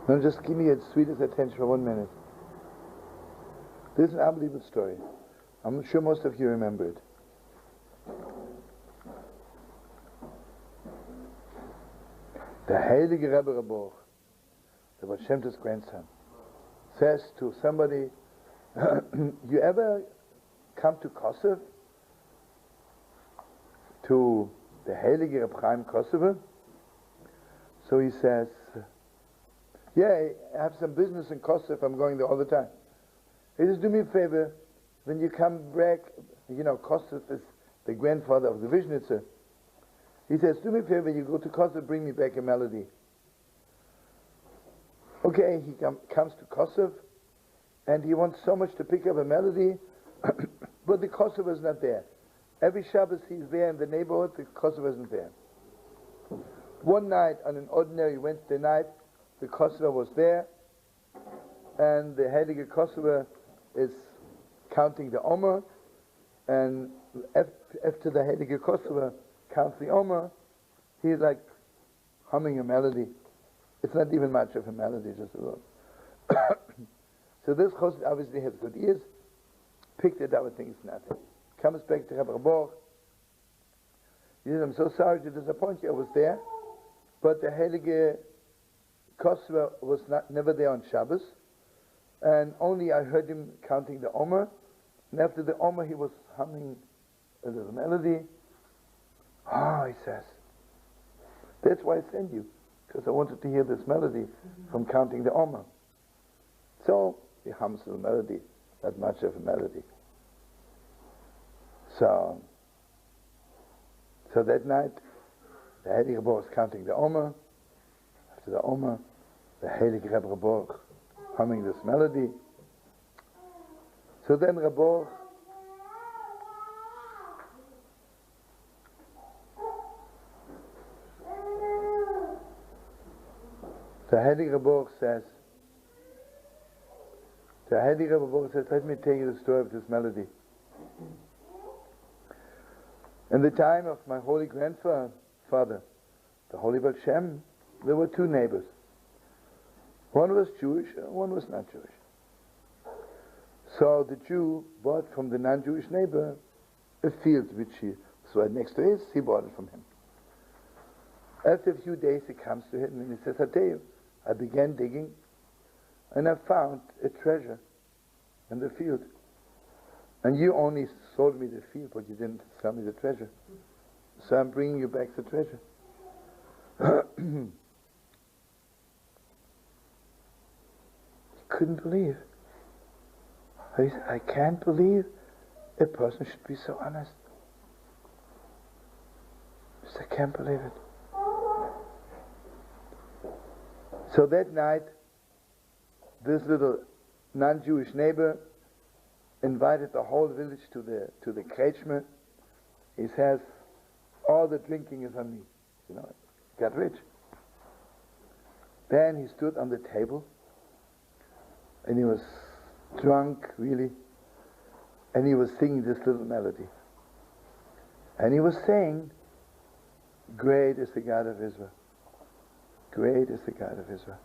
Now just give me your sweetest attention for 1 minute. This is an unbelievable story. I'm sure most of you remember it. The Heilige Rebbe Reb Boruch, the Baal Shem Tov's grandson, says to somebody, you ever come to Kosover? To the Heilige Reb Chaim Kosover? So he says, yeah, I have some business in Kosover, I'm going there all the time. He says, do me a favor, when you come back, you know, Kosover is the grandfather of the Vishnitzer. He says, do me a favor, when you go to Kosover, bring me back a melody. Okay, he comes to Kosover, and he wants so much to pick up a melody, but the Kosover is not there. Every Shabbos he's there in the neighborhood, the Kosover isn't there. One night, on an ordinary Wednesday night, the Kosover was there, and the Heilige Kosover is counting the Omer, and after the Heilige Kosover counts the Omer, he's like humming a melody. It's not even much of a melody, just a little. So this Kosover obviously has good ears, picked it up and thinks nothing. Comes back to Reb Boruch. He says, I'm so sorry to disappoint you, I was there, but the Heilige Kosover was never there on Shabbos, and only I heard him counting the Omer, and after the Omer he was humming a little melody. He says, that's why I sent you, because I wanted to hear this melody from counting the Omer. So he hums a little melody, not much of a melody. So that night, the Heilige Rebbe was counting the Omer. After the Omer, the Heilige Rebbe Boruch humming this melody. So then Reb Boruch the Heilige Rebbe Boruch says, let me tell you the story of this melody. In the time of my holy grandfather, the holy Baal Shem, there were two neighbors. One was Jewish and one was not Jewish. So the Jew bought from the non-Jewish neighbor a field which he was right next to his, he bought it from him. After a few days he comes to him and he says, I tell you, I began digging and I found a treasure in the field. And you only sold me the field, but you didn't sell me the treasure. So I'm bringing you back the treasure. He couldn't believe. He said, I can't believe a person should be so honest. He said, I can't believe it. So that night, this little non-Jewish neighbor invited the whole village to the Kretschmer. He says, all the drinking is on me. You know, got rich. Then he stood on the table, and he was drunk, really, and he was singing this little melody. And he was saying, great is the God of Israel. Great is the God of Israel.